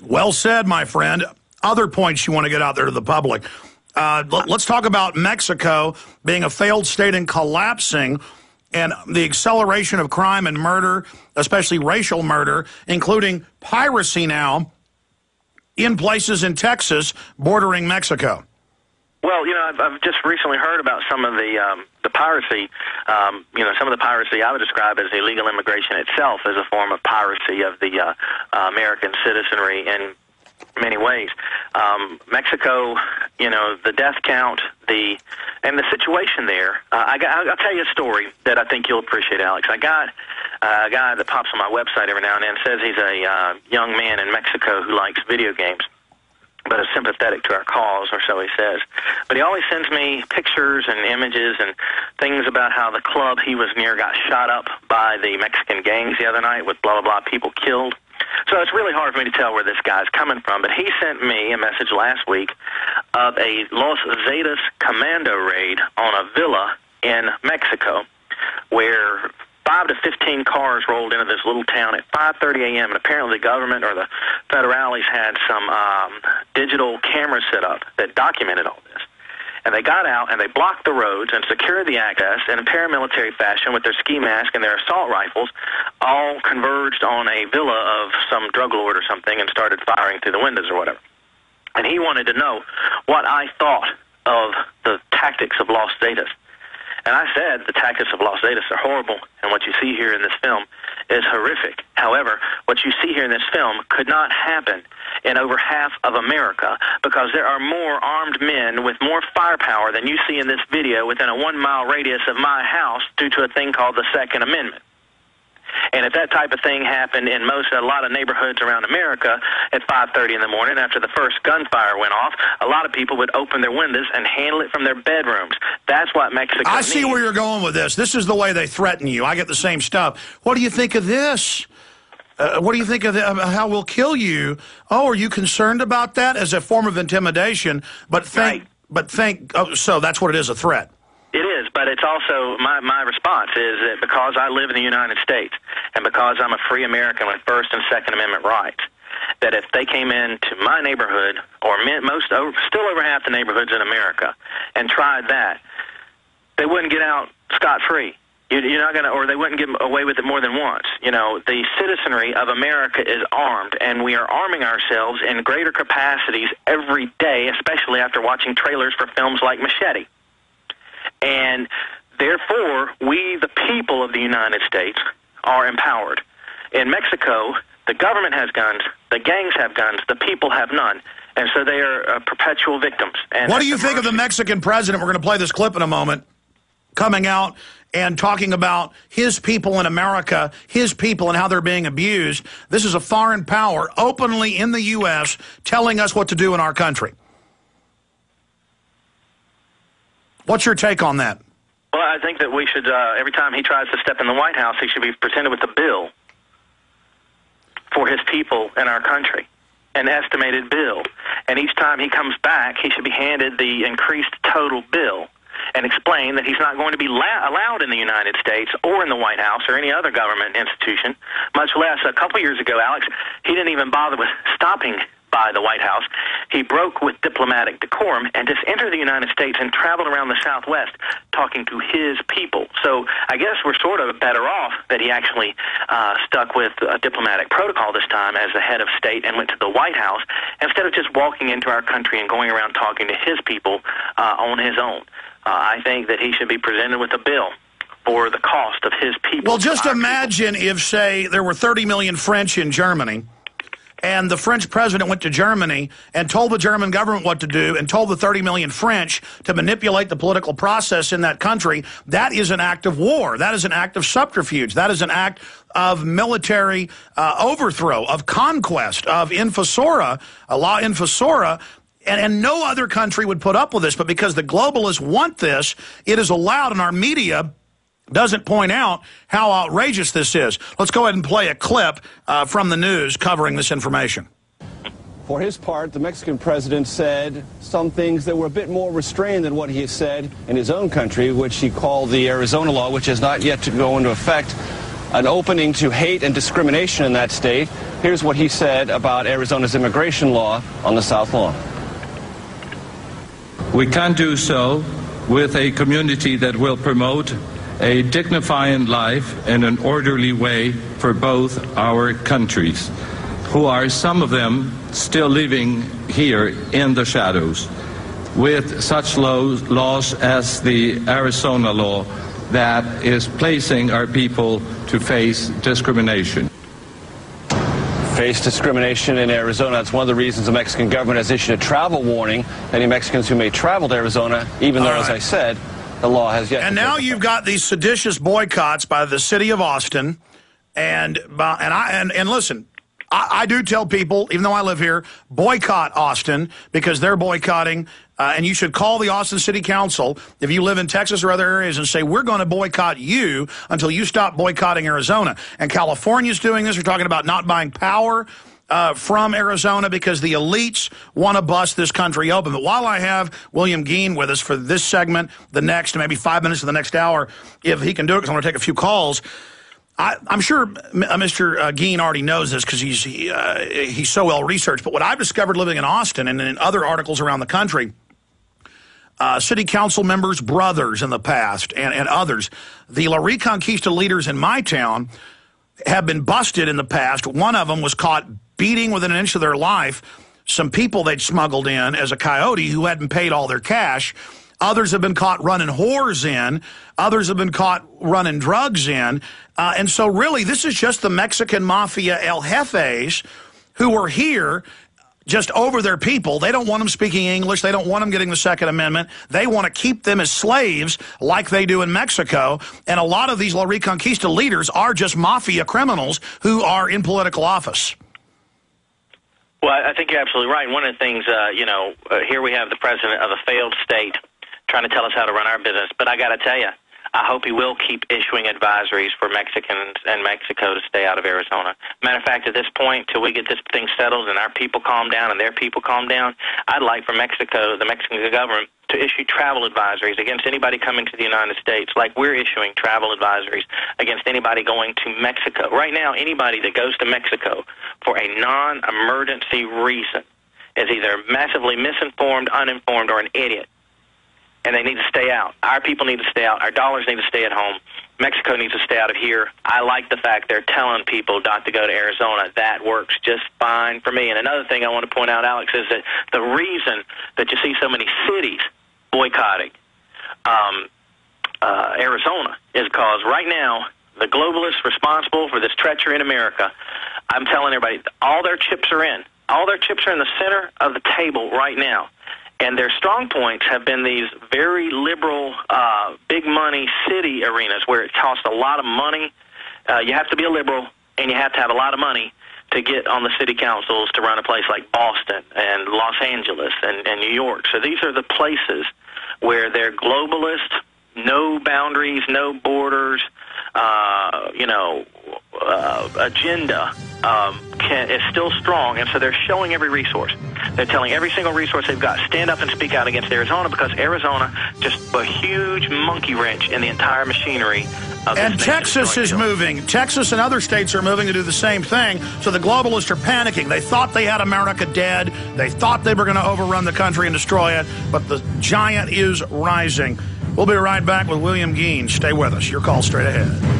Well said, my friend. Other points you want to get out there to the public. Let's talk about Mexico being a failed state and collapsing, and the acceleration of crime and murder, especially racial murder, including piracy now in places in Texas bordering Mexico. Well, you know, I've just recently heard about some of the piracy. Some of the piracy I would describe as illegal immigration itself as a form of piracy of the American citizenry in many ways. Mexico, you know, the death count, and the situation there. I'll tell you a story that I think you'll appreciate, Alex. I got a guy that pops on my website every now and then, says he's a young man in Mexico who likes video games, but is sympathetic to our cause, or so he says. But he always sends me pictures and images and things about how the club he was near got shot up by the Mexican gangs the other night with blah, blah, blah, people killed. So it's really hard for me to tell where this guy's coming from, but he sent me a message last week of a Los Zetas commando raid on a villa in Mexico where 5 to 15 cars rolled into this little town at 5:30 a.m., and apparently the government or the federales had some digital cameras set up that documented all this. And they got out and they blocked the roads and secured the access in a paramilitary fashion with their ski mask and their assault rifles, all converged on a villa of some drug lord or something and started firing through the windows or whatever. And he wanted to know what I thought of the tactics of Los Zetas. And I said the tactics of Los Zetas are horrible, and what you see here in this film is horrific. However, what you see here in this film could not happen in over half of America, because there are more armed men with more firepower than you see in this video within a 1-mile radius of my house due to a thing called the Second Amendment. And if that type of thing happened in a lot of neighborhoods around America at 5:30 in the morning after the first gunfire went off, a lot of people would open their windows and handle it from their bedrooms. That's what Mexico needs. I see where you're going with this. This is the way they threaten you. I get the same stuff. What do you think of this? What do you think of how we'll kill you? Oh, are you concerned about that as a form of intimidation? So that's what it is, a threat. It is, but it's also, my response is that because I live in the United States and because I'm a free American with First and Second Amendment rights, that if they came into my neighborhood, or still over half the neighborhoods in America, and tried that, they wouldn't get out scot-free. You're not going to, or they wouldn't get away with it more than once. You know, the citizenry of America is armed, and we are arming ourselves in greater capacities every day, especially after watching trailers for films like Machete. And therefore, we, the people of the United States, are empowered. In Mexico, the government has guns, the gangs have guns, the people have none. And so they are perpetual victims. And what do you think of the Mexican president? We're going to play this clip in a moment, coming out and talking about his people in America, his people and how they're being abused. This is a foreign power openly in the U.S. telling us what to do in our country. What's your take on that? Well, I think that we should, every time he tries to step in the White House, he should be presented with a bill for his people in our country, an estimated bill. And each time he comes back, he should be handed the increased total bill and explain that he's not going to be allowed in the United States or in the White House or any other government institution, much less a couple years ago, Alex, he didn't even bother with stopping by the White House. He broke with diplomatic decorum and just entered the United States and traveled around the Southwest talking to his people. So I guess we're sort of better off that he actually stuck with a diplomatic protocol this time as the head of state and went to the White House instead of just walking into our country and going around talking to his people on his own. I think that he should be presented with a bill for the cost of his people. Well, just imagine if, say, there were 30 million French in Germany, and the French president went to Germany and told the German government what to do and told the 30 million French to manipulate the political process in that country. That is an act of war. That is an act of subterfuge. That is an act of military overthrow, of conquest, of infosora, a law infosora. And no other country would put up with this. But because the globalists want this, it is allowed, and our media doesn't point out how outrageous this is. Let's go ahead and play a clip from the news covering this information. For his part, the Mexican president said some things that were a bit more restrained than what he has said in his own country, which he called the Arizona law, which has not yet to go into effect, an opening to hate and discrimination in that state, Here's what he said about Arizona's immigration law on the South Lawn. We can do so with a community that will promote a dignified life in an orderly way for both our countries, who are some of them still living here in the shadows, with such laws as the Arizona law that is placing our people to face discrimination. Face discrimination in Arizona. That's one of the reasons the Mexican government has issued a travel warning. Any Mexicans who may travel to Arizona, even though, as I said, the law has yet. And now you've got these seditious boycotts by the city of Austin, and listen, I do tell people, even though I live here, boycott Austin because they're boycotting. And you should call the Austin City Council if you live in Texas or other areas and say, we're going to boycott you until you stop boycotting Arizona. And California's doing this. We're talking about not buying power from Arizona because the elites want to bust this country open. But while I have William Geen with us for this segment, the next, maybe 5 minutes of the next hour, if he can do it, because I want to take a few calls, I'm sure Mr. Geen already knows this because he's so well researched. But what I've discovered living in Austin and in other articles around the country, city council members' brothers in the past and others, the La Reconquista leaders in my town have been busted in the past. One of them was caught beating within an inch of their life some people they'd smuggled in as a coyote who hadn't paid all their cash. Others have been caught running whores in. Others have been caught running drugs in. And so really, this is just the Mexican mafia El Jefes who are here just over their people. They don't want them speaking English. They don't want them getting the Second Amendment. They want to keep them as slaves like they do in Mexico. And a lot of these La Reconquista leaders are just mafia criminals who are in political office. Well, I think you're absolutely right. One of the things, here we have the president of a failed state trying to tell us how to run our business. But I got to tell you, I hope he will keep issuing advisories for Mexicans and Mexico to stay out of Arizona. Matter of fact, at this point, till we get this thing settled and our people calm down and their people calm down, I'd like for Mexico, the Mexican government, to issue travel advisories against anybody coming to the United States, like we're issuing travel advisories against anybody going to Mexico. Right now, anybody that goes to Mexico for a non-emergency reason is either massively misinformed, uninformed, or an idiot. And they need to stay out. Our people need to stay out. Our dollars need to stay at home. Mexico needs to stay out of here. I like the fact they're telling people not to go to Arizona. That works just fine for me. And another thing I want to point out, Alex, is that the reason that you see so many cities boycotting Arizona is because right now the globalists responsible for this treachery in America, I'm telling everybody, all their chips are in. All their chips are in the center of the table right now. And their strong points have been these very liberal, big money city arenas where it costs a lot of money. You have to be a liberal, and you have to have a lot of money to get on the city councils to run a place like Boston and Los Angeles and New York. So these are the places where they're globalist, no boundaries, no borders, agenda is still strong, and so they're showing every resource. They're telling every single resource they've got, stand up and speak out against Arizona, because Arizona just a huge monkey wrench in the entire machinery of and Texas is moving. Texas and other states are moving to do the same thing, so the globalists are panicking. They thought they had America dead. They thought they were going to overrun the country and destroy it, but the giant is rising. We'll be right back with William Geen. Stay with us. Your call straight ahead.